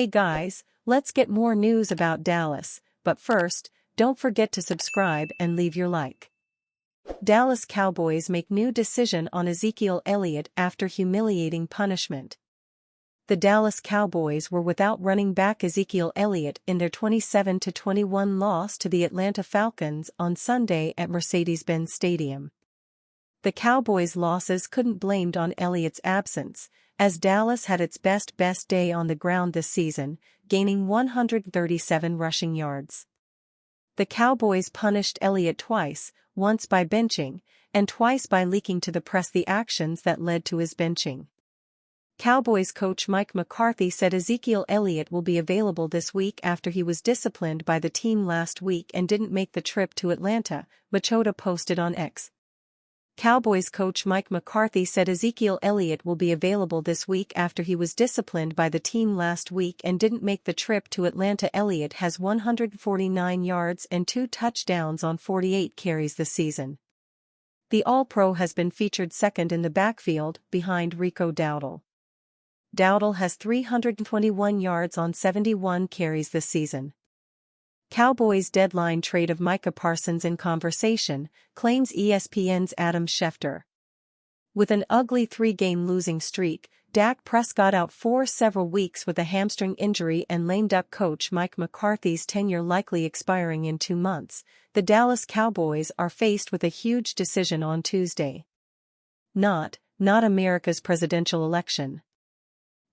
Hey guys, let's get more news about Dallas, but first, don't forget to subscribe and leave your like. Dallas Cowboys make new decision on Ezekiel Elliott after humiliating punishment. The Dallas Cowboys were without running back Ezekiel Elliott in their 27-21 loss to the Atlanta Falcons on Sunday at Mercedes-Benz Stadium. The Cowboys' losses couldn't be blamed on Elliott's absence, as Dallas had its best day on the ground this season, gaining 137 rushing yards. The Cowboys punished Elliott twice, once by benching, and twice by leaking to the press the actions that led to his benching. Cowboys coach Mike McCarthy said Ezekiel Elliott will be available this week after he was disciplined by the team last week and didn't make the trip to Atlanta, Machota posted on X. Cowboys coach Mike McCarthy said Ezekiel Elliott will be available this week after he was disciplined by the team last week and didn't make the trip to Atlanta. Elliott has 149 yards and 2 touchdowns on 48 carries this season. The All-Pro has been featured second in the backfield, behind Rico Dowdle. Dowdle has 321 yards on 71 carries this season. Cowboys deadline trade of Micah Parsons in conversation, claims ESPN's Adam Schefter. With an ugly 3-game losing streak, Dak Prescott out for several weeks with a hamstring injury and lamed-up coach Mike McCarthy's tenure likely expiring in 2 months, the Dallas Cowboys are faced with a huge decision on Tuesday. Not America's presidential election.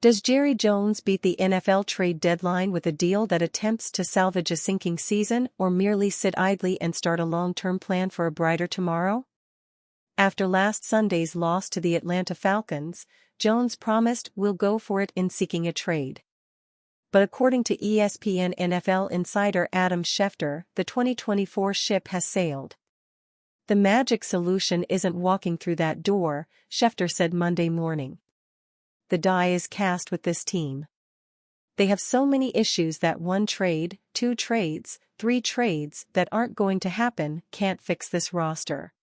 Does Jerry Jones beat the NFL trade deadline with a deal that attempts to salvage a sinking season or merely sit idly and start a long-term plan for a brighter tomorrow? After last Sunday's loss to the Atlanta Falcons, Jones promised we'll go for it in seeking a trade. But according to ESPN NFL insider Adam Schefter, the 2024 ship has sailed. The magic solution isn't walking through that door, Schefter said Monday morning. The die is cast with this team. They have so many issues that 1 trade, 2 trades, 3 trades that aren't going to happen can't fix this roster.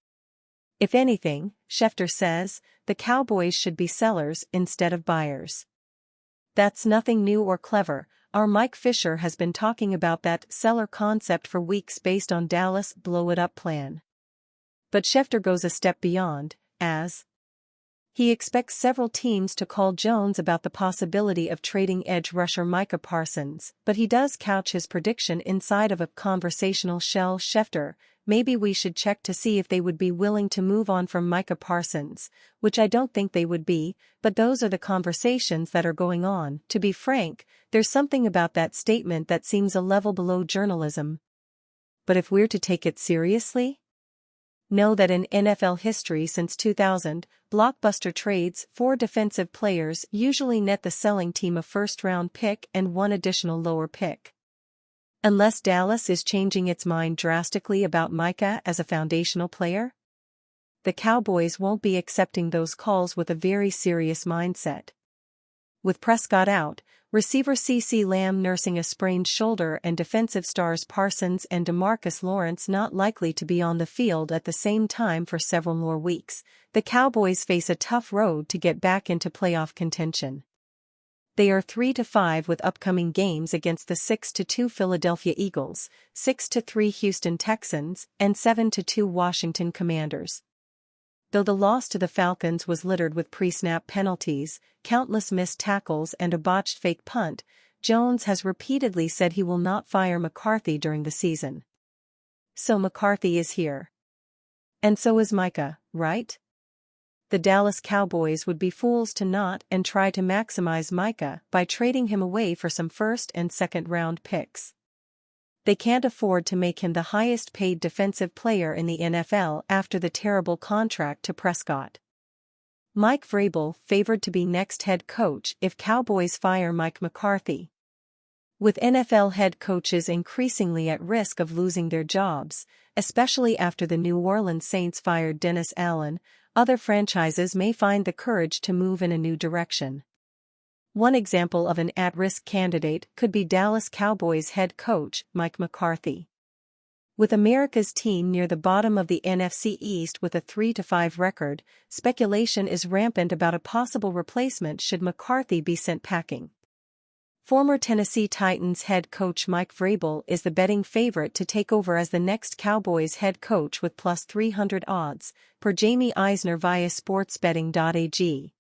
If anything, Schefter says, the Cowboys should be sellers instead of buyers. That's nothing new or clever. Our Mike Fisher has been talking about that seller concept for weeks based on Dallas' blow-it-up plan. But Schefter goes a step beyond, as he expects several teams to call Jones about the possibility of trading edge rusher Micah Parsons, but he does couch his prediction inside of a conversational shell. Schefter, maybe we should check to see if they would be willing to move on from Micah Parsons, which I don't think they would be, but those are the conversations that are going on. To be frank, there's something about that statement that seems a level below journalism. But if we're to take it seriously? Know that in NFL history since 2000, blockbuster trades for defensive players usually net the selling team a first-round pick and 1 additional lower pick. Unless Dallas is changing its mind drastically about Micah as a foundational player, the Cowboys won't be accepting those calls with a very serious mindset. With Prescott out, receiver CeeDee Lamb nursing a sprained shoulder and defensive stars Parsons and DeMarcus Lawrence not likely to be on the field at the same time for several more weeks, the Cowboys face a tough road to get back into playoff contention. They are 3-5 with upcoming games against the 6-2 Philadelphia Eagles, 6-3 Houston Texans, and 7-2 Washington Commanders. Though the loss to the Falcons was littered with pre-snap penalties, countless missed tackles and a botched fake punt, Jones has repeatedly said he will not fire McCarthy during the season. So McCarthy is here. And so is Micah, right? The Dallas Cowboys would be fools to not and try to maximize Micah by trading him away for some first and second round picks. They can't afford to make him the highest-paid defensive player in the NFL after the terrible contract to Prescott. Mike Vrabel favored to be next head coach if Cowboys fire Mike McCarthy. With NFL head coaches increasingly at risk of losing their jobs, especially after the New Orleans Saints fired Dennis Allen, other franchises may find the courage to move in a new direction. One example of an at-risk candidate could be Dallas Cowboys head coach Mike McCarthy. With America's team near the bottom of the NFC East with a 3-5 record, speculation is rampant about a possible replacement should McCarthy be sent packing. Former Tennessee Titans head coach Mike Vrabel is the betting favorite to take over as the next Cowboys head coach with plus 300 odds, per Jamie Eisner via sportsbetting.ag.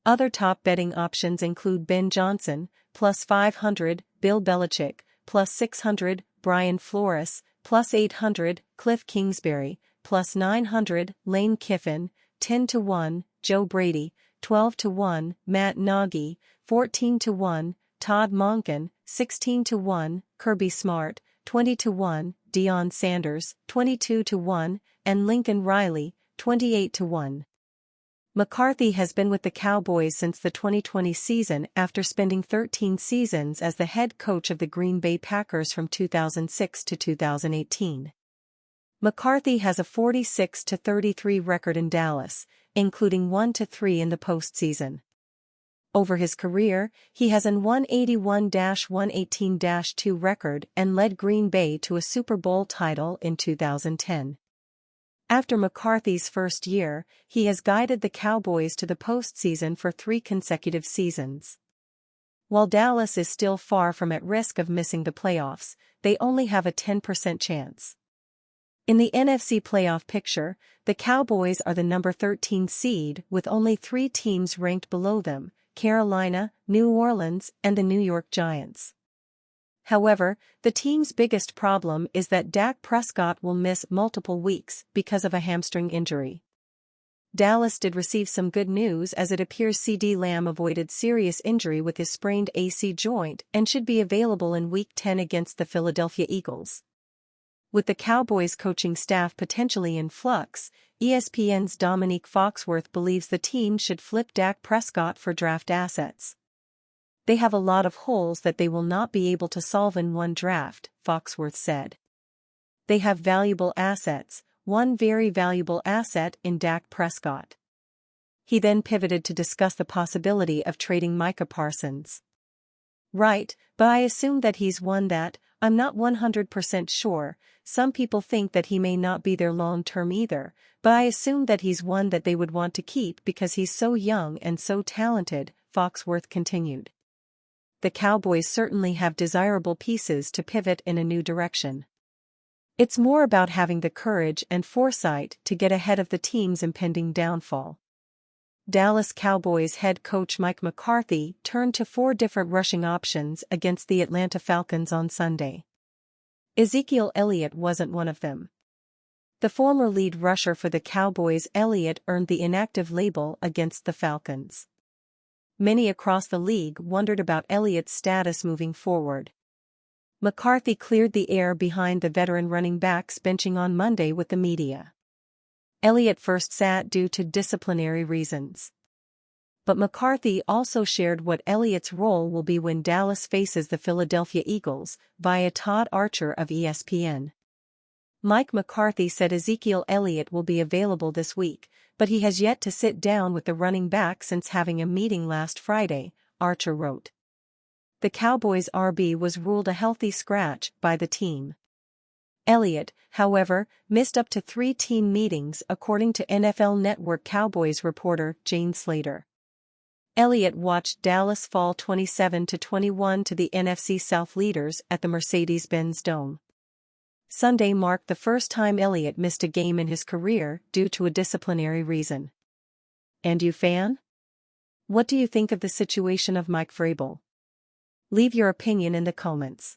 Other top betting options include Ben Johnson, plus 500, Bill Belichick, plus 600, Brian Flores, plus 800, Cliff Kingsbury, plus 900, Lane Kiffin, 10-1, Joe Brady, 12-1, Matt Nagy, 14-1, Todd Monken, 16-1, Kirby Smart, 20-1, Deion Sanders, 22-1, and Lincoln Riley, 28-1. McCarthy has been with the Cowboys since the 2020 season after spending 13 seasons as the head coach of the Green Bay Packers from 2006 to 2018. McCarthy has a 46-33 record in Dallas, including 1-3 in the postseason. Over his career, he has an 181-118-2 record and led Green Bay to a Super Bowl title in 2010. After McCarthy's first year, he has guided the Cowboys to the postseason for 3 consecutive seasons. While Dallas is still far from at risk of missing the playoffs, they only have a 10% chance. In the NFC playoff picture, the Cowboys are the number 13 seed with only 3 teams ranked below them: Carolina, New Orleans, and the New York Giants. However, the team's biggest problem is that Dak Prescott will miss multiple weeks because of a hamstring injury. Dallas did receive some good news as it appears CeeDee Lamb avoided serious injury with his sprained AC joint and should be available in Week 10 against the Philadelphia Eagles. With the Cowboys coaching staff potentially in flux, ESPN's Dominique Foxworth believes the team should flip Dak Prescott for draft assets. They have a lot of holes that they will not be able to solve in one draft, Foxworth said. They have valuable assets, one very valuable asset in Dak Prescott. He then pivoted to discuss the possibility of trading Micah Parsons. Right, but I assume that he's one that, I'm not 100% sure. Some people think that he may not be there long-term either, but I assume that he's one that they would want to keep because he's so young and so talented, Foxworth continued. The Cowboys certainly have desirable pieces to pivot in a new direction. It's more about having the courage and foresight to get ahead of the team's impending downfall. Dallas Cowboys head coach Mike McCarthy turned to 4 different rushing options against the Atlanta Falcons on Sunday. Ezekiel Elliott wasn't one of them. The former lead rusher for the Cowboys, Elliott, earned the inactive label against the Falcons. Many across the league wondered about Elliott's status moving forward. McCarthy cleared the air behind the veteran running backs benching on Monday with the media. Elliott first sat due to disciplinary reasons. But McCarthy also shared what Elliott's role will be when Dallas faces the Philadelphia Eagles, via Todd Archer of ESPN. Mike McCarthy said Ezekiel Elliott will be available this week, but he has yet to sit down with the running back since having a meeting last Friday, Archer wrote. The Cowboys' RB was ruled a healthy scratch by the team. Elliott, however, missed up to 3 team meetings according to NFL Network Cowboys reporter Jane Slater. Elliott watched Dallas fall 27-21 to the NFC South leaders at the Mercedes-Benz Dome. Sunday marked the first time Elliott missed a game in his career due to a disciplinary reason. And you, fan? What do you think of the situation of Mike Vrabel? Leave your opinion in the comments.